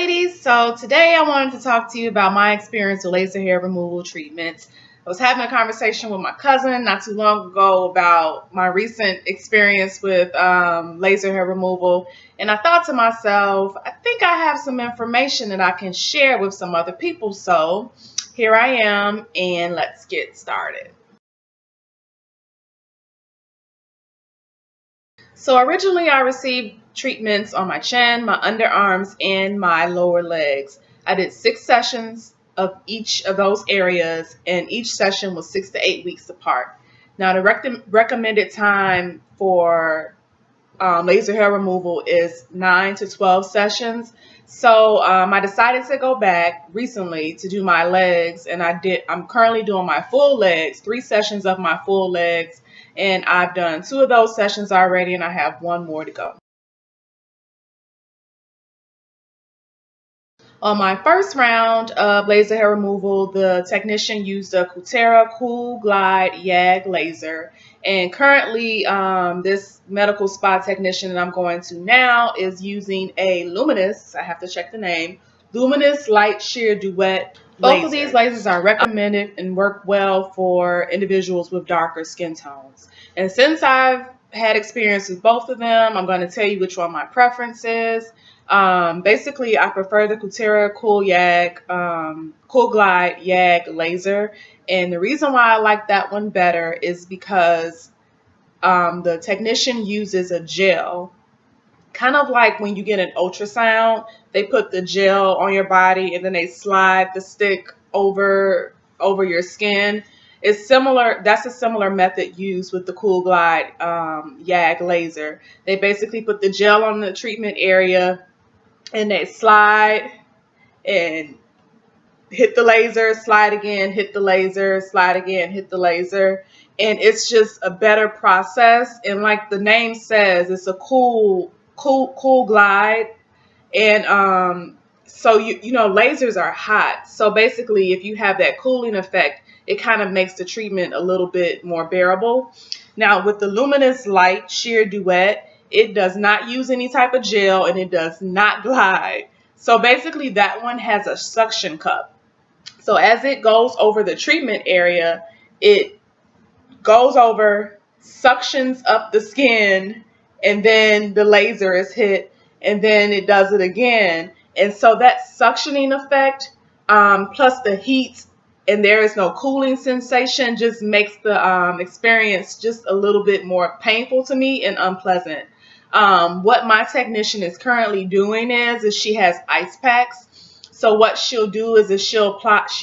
ladies. So today I wanted to talk to you about my experience with laser hair removal treatments. I was having a conversation with my cousin not too long ago about my recent experience with laser hair removal, and I thought to myself, I think I have some information that I can share with some other people. So here I am, and let's get started. So originally I received treatments on my chin, my underarms, and my lower legs. I did 6 sessions of each of those areas, and each session was 6 to 8 weeks apart. Now the recommended time for laser hair removal is 9 to 12 sessions. So I decided to go back recently to do my legs, and I'm currently doing my full legs, 3 sessions of my full legs, and I've done 2 of those sessions already, and I have one more to go. On my first round of laser hair removal, the technician used a Cutera Cool Glide YAG laser. And currently, this medical spa technician that I'm going to now is using a Lumenis, I have to check the name, Lumenis Light Shear Duet laser. Both of these lasers are recommended and work well for individuals with darker skin tones. And since I've had experience with both of them, I'm going to tell you which one my preference is. Basically, I prefer the Cutera Cool Glide YAG laser, and the reason why I like that one better is because the technician uses a gel, kind of like when you get an ultrasound. They put the gel on your body and then they slide the stick over your skin. It's similar. That's a similar method used with the Cool Glide YAG laser. They basically put the gel on the treatment area, and they slide and hit the laser, slide again, hit the laser, slide again, hit the laser. And it's just a better process. And like the name says, it's a cool glide. And so you know, lasers are hot. So basically, if you have that cooling effect, it kind of makes the treatment a little bit more bearable. Now with the Lumenis Light Sheer Duet, it does not use any type of gel and it does not glide. So basically that one has a suction cup. So as it goes over the treatment area, it goes over, suctions up the skin, and then the laser is hit, and then it does it again. And so that suctioning effect, plus the heat, and there is no cooling sensation, just makes the experience just a little bit more painful to me and unpleasant. What my technician is currently doing is she has ice packs. So what she'll do is she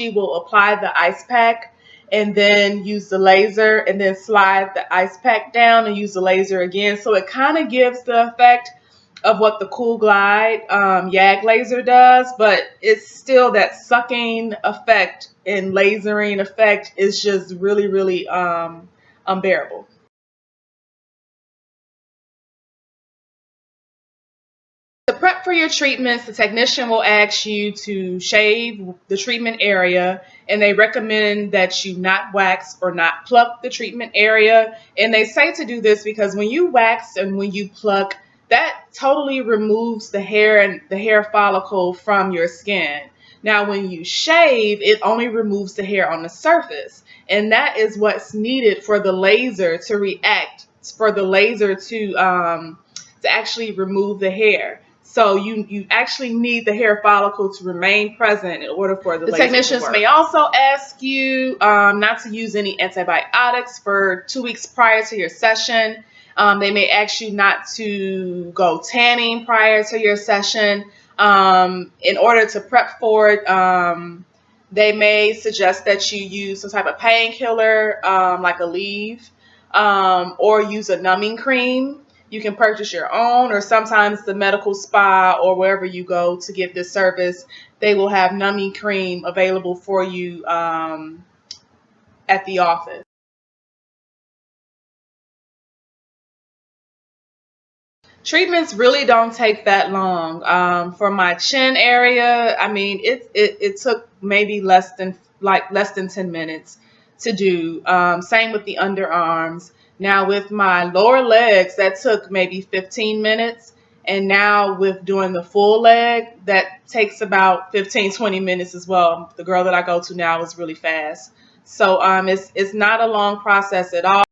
will apply the ice pack and then use the laser and then slide the ice pack down and use the laser again. So it kind of gives the effect of what the Cool Glide YAG laser does, but it's still that sucking effect and lasering effect is just really, really unbearable. To prep for your treatments, the technician will ask you to shave the treatment area, and they recommend that you not wax or not pluck the treatment area. And they say to do this because when you wax and when you pluck, that totally removes the hair and the hair follicle from your skin. Now, when you shave, it only removes the hair on the surface, and that is what's needed for the laser to react, for the laser to actually remove the hair. So you actually need the hair follicle to remain present in order for the laser to work. The technicians may also ask you not to use any antibiotics for 2 weeks prior to your session. They may ask you not to go tanning prior to your session. In order to prep for it, they may suggest that you use some type of painkiller, like Aleve, or use a numbing cream. You can purchase your own, or sometimes the medical spa or wherever you go to get this service, they will have numbing cream available for you at the office. Treatments really don't take that long. For my chin area, I mean, it took maybe less than 10 minutes to do. Same with the underarms. Now with my lower legs, that took maybe 15 minutes. And now with doing the full leg, that takes about 15-20 minutes as well. The girl that I go to now is really fast. So it's not a long process at all.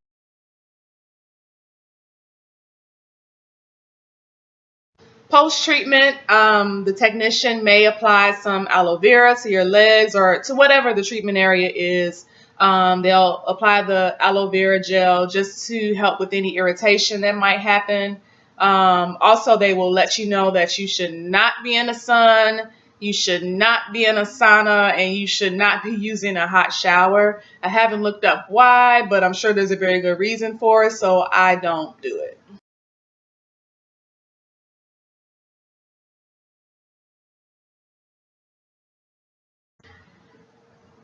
Post treatment, the technician may apply some aloe vera to your legs or to whatever the treatment area is. They'll apply the aloe vera gel just to help with any irritation that might happen. Also, they will let you know that you should not be in the sun, you should not be in a sauna, and you should not be using a hot shower. I haven't looked up why, but I'm sure there's a very good reason for it, so I don't do it.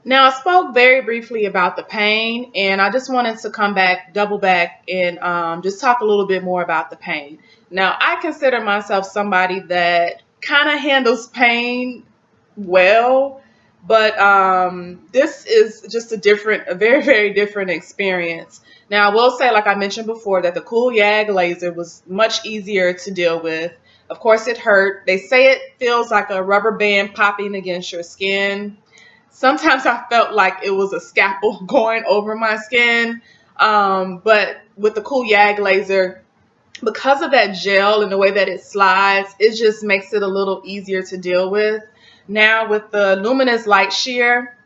Now, I spoke very briefly about the pain, and I just wanted to come back, double back, and just talk a little bit more about the pain. Now, I consider myself somebody that kind of handles pain well, but this is just a very, very different experience. Now, I will say, like I mentioned before, that the Cool YAG laser was much easier to deal with. Of course, it hurt. They say it feels like a rubber band popping against your skin. Sometimes I felt like it was a scalpel going over my skin. But with the Cool YAG laser, because of that gel and the way that it slides, it just makes it a little easier to deal with. Now with the Lumenis Light Shear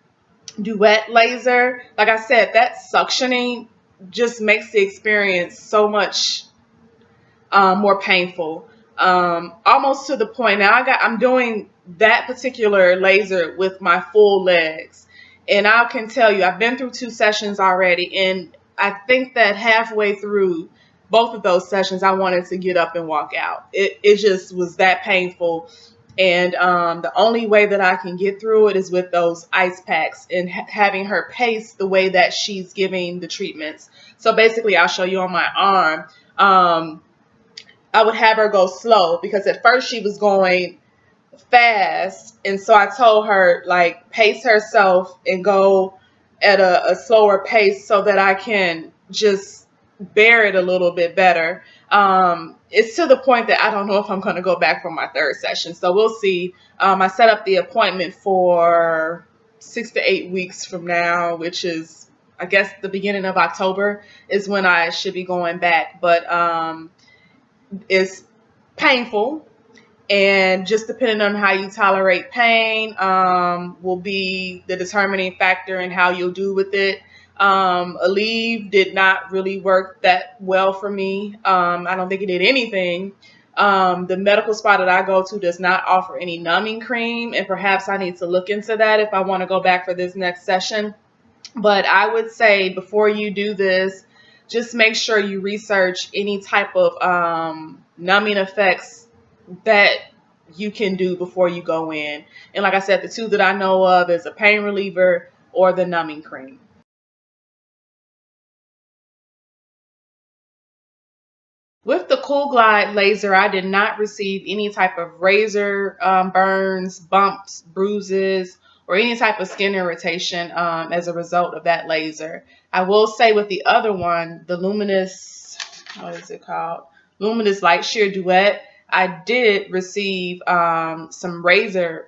Duet laser, like I said, that suctioning just makes the experience so much more painful. Almost to the point now I'm doing that particular laser with my full legs. And I can tell you, I've been through 2 sessions already, and I think that halfway through both of those sessions, I wanted to get up and walk out. It just was that painful. And the only way that I can get through it is with those ice packs and having her pace the way that she's giving the treatments. So basically, I'll show you on my arm. I would have her go slow because at first she was going fast. And so I told her, like, pace herself and go at a slower pace so that I can just bear it a little bit better. It's to the point that I don't know if I'm going to go back for my third session. So we'll see. I set up the appointment for 6 to 8 weeks from now, which is, I guess, the beginning of October is when I should be going back. But it's painful, and just depending on how you tolerate pain will be the determining factor in how you'll do with it. Aleve did not really work that well for me. I don't think it did anything. The medical spa that I go to does not offer any numbing cream, and perhaps I need to look into that if I want to go back for this next session. But I would say before you do this, just make sure you research any type of numbing effects that you can do before you go in. And like I said, the two that I know of is a pain reliever or the numbing cream. With the Cool Glide laser, I did not receive any type of razor burns, bumps, bruises, or any type of skin irritation as a result of that laser. I will say with the other one, the Luminous, what is it called? Luminous Light Shear Duet, I did receive some laser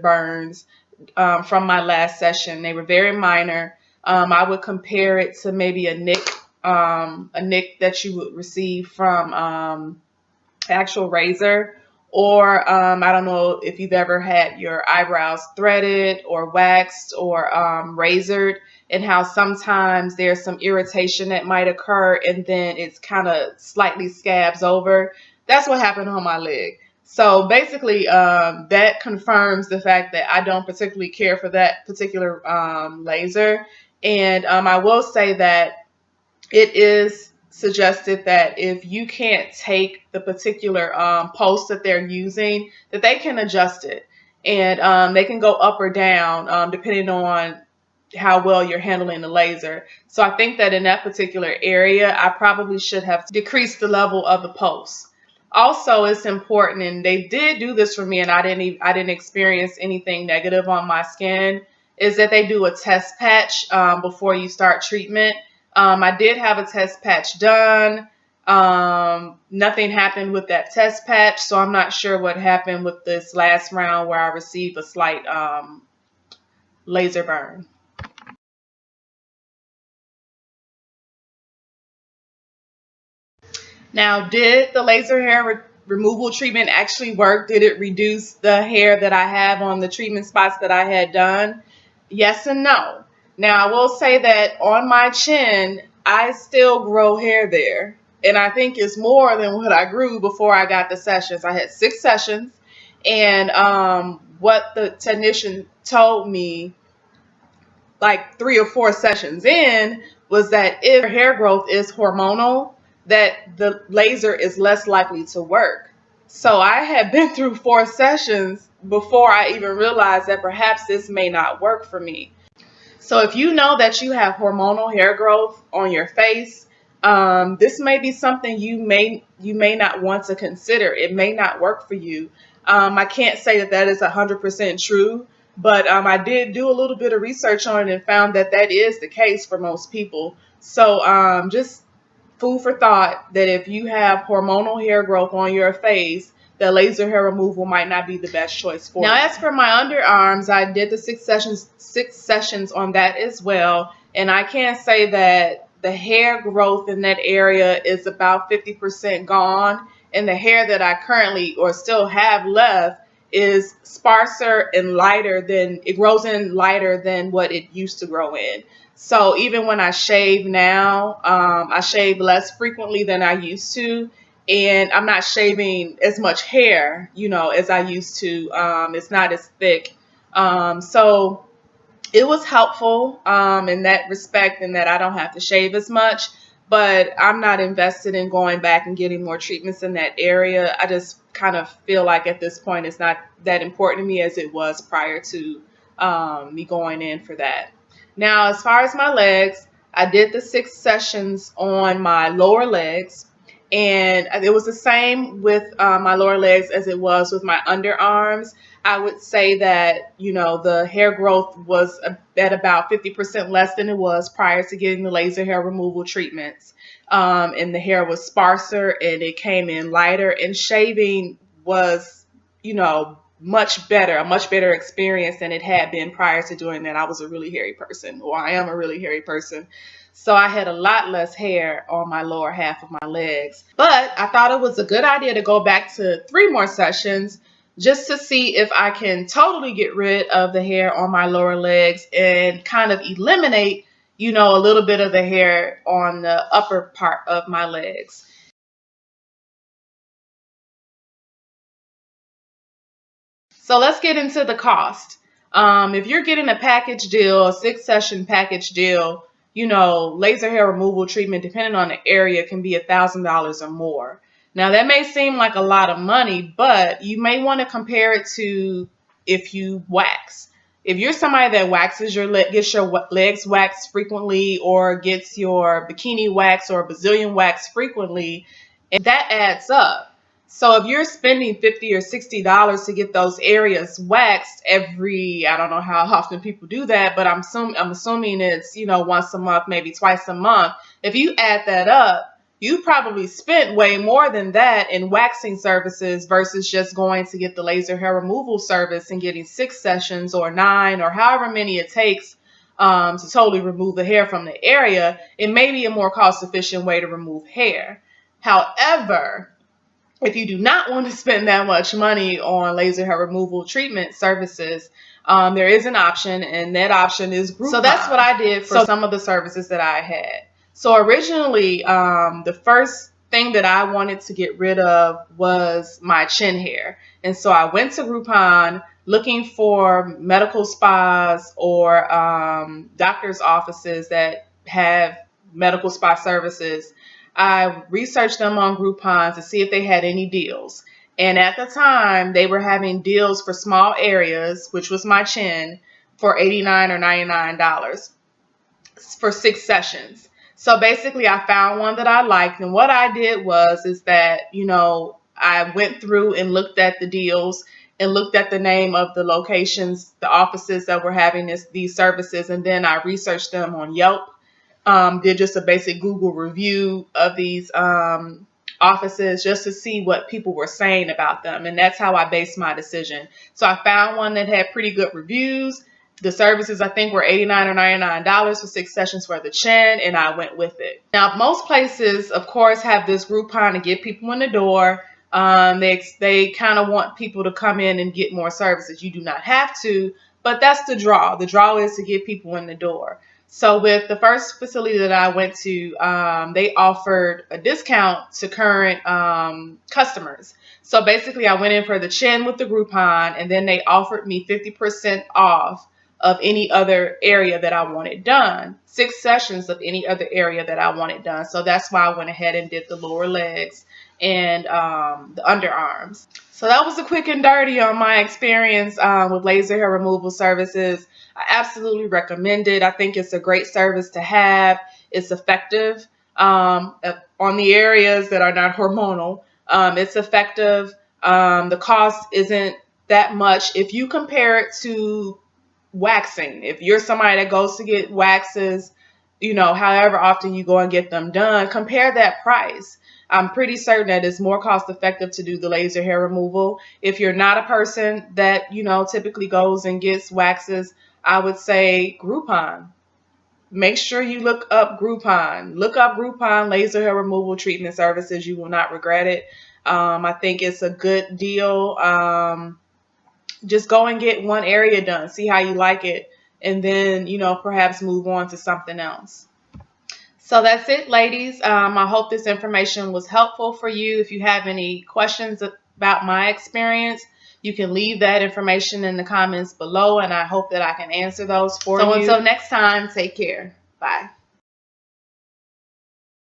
burns from my last session. They were very minor. I would compare it to maybe a nick that you would receive from actual razor, or I don't know if you've ever had your eyebrows threaded or waxed or razored, and how sometimes there's some irritation that might occur and then it's kind of slightly scabs over. That's what happened on my leg. So basically, that confirms the fact that I don't particularly care for that particular laser. And I will say that it is suggested that if you can't take the particular post that they're using, that they can adjust it. And they can go up or down depending on how well you're handling the laser. So I think that in that particular area, I probably should have decreased the level of the post. Also, it's important, and they did do this for me, and I didn't experience anything negative on my skin, is that they do a test patch before you start treatment. I did have a test patch done. Nothing happened with that test patch, so I'm not sure what happened with this last round where I received a slight laser burn. Now, did the laser hair removal treatment actually work? Did it reduce the hair that I have on the treatment spots that I had done? Yes and no. Now, I will say that on my chin, I still grow hair there. And I think it's more than what I grew before I got the sessions. I had 6 sessions. And what the technician told me like 3 or 4 sessions in was that if your hair growth is hormonal, that the laser is less likely to work. So I had been through 4 sessions before I even realized that perhaps this may not work for me. So if you know that you have hormonal hair growth on your face, this may be something you may not want to consider. It may not work for you. I can't say that that is 100% true, but I did do a little bit of research on it and found that that is the case for most people. So just food for thought that if you have hormonal hair growth on your face, the laser hair removal might not be the best choice for you. Now, as for my underarms, I did the 6 sessions on that as well, and I can say that the hair growth in that area is about 50% gone, and the hair that I currently or still have left is sparser and lighter than it grows in lighter than what it used to grow in. So even when I shave now, I shave less frequently than I used to, and I'm not shaving as much hair, as I used to. It's not as thick. So it was helpful in that respect, in that I don't have to shave as much, but I'm not invested in going back and getting more treatments in that area. I just kind of feel like at this point it's not that important to me as it was prior to me going in for that. Now, as far as my legs, I did the 6 sessions on my lower legs, and it was the same with my lower legs as it was with my underarms. I would say that, the hair growth was at about 50% less than it was prior to getting the laser hair removal treatments. And the hair was sparser and it came in lighter, and shaving was, a much better experience than it had been prior to doing that. I was a really hairy person, or I am a really hairy person. So I had a lot less hair on my lower half of my legs. But I thought it was a good idea to go back to 3 more sessions just to see if I can totally get rid of the hair on my lower legs and kind of eliminate, a little bit of the hair on the upper part of my legs. So let's get into the cost. If you're getting a package deal, a 6 session package deal, laser hair removal treatment, depending on the area, can be $1,000 or more. Now, that may seem like a lot of money, but you may want to compare it to if you wax. If you're somebody that waxes gets your legs waxed frequently, or gets your bikini wax or Brazilian wax frequently, and that adds up. So if you're spending $50 or $60 to get those areas waxed I don't know how often people do that, but I'm assuming it's, once a month, maybe twice a month. If you add that up, you probably spent way more than that in waxing services versus just going to get the laser hair removal service and getting 6 sessions or 9 or however many it takes to totally remove the hair from the area. It may be a more cost efficient way to remove hair. However, if you do not want to spend that much money on laser hair removal treatment services, there is an option, and that option is Groupon. So that's what I did for some of the services that I had. So originally, the first thing that I wanted to get rid of was my chin hair. And so I went to Groupon looking for medical spas or doctor's offices that have medical spa services. I researched them on Groupon to see if they had any deals. And at the time, they were having deals for small areas, which was my chin, for $89 or $99 for 6 sessions. So basically, I found one that I liked. And what I did is that, I went through and looked at the deals and looked at the name of the locations, the offices that were having these services. And then I researched them on Yelp. did just a basic Google review of these offices just to see what people were saying about them. And that's how I based my decision. So I found one that had pretty good reviews. The services, I think, were $89 or $99 for 6 sessions for the chin, and I went with it. Now, most places, of course, have this Groupon to get people in the door. They kind of want people to come in and get more services. You do not have to, but that's the draw. The draw is to get people in the door. So with the first facility that I went to, they offered a discount to current customers. So basically, I went in for the chin with the Groupon, and then they offered me 50% off of any other area that I wanted done. 6 sessions of any other area that I wanted done. So that's why I went ahead and did the lower legs and the underarms. So that was a quick and dirty on my experience with laser hair removal services. I absolutely recommend it. I think it's a great service to have. It's effective on the areas that are not hormonal. It's effective. The cost isn't that much. If you compare it to waxing, if you're somebody that goes to get waxes, however often you go and get them done, compare that price. I'm pretty certain that it's more cost effective to do the laser hair removal. If you're not a person that, typically goes and gets waxes, I would say Groupon. Make sure you look up Groupon. Look up Groupon laser hair removal treatment services. You will not regret it. I think it's a good deal. Just go and get one area done. See how you like it. And then, perhaps move on to something else. So that's it, ladies. I hope this information was helpful for you. If you have any questions about my experience, you can leave that information in the comments below, and I hope that I can answer those for you. So until next time, take care. Bye.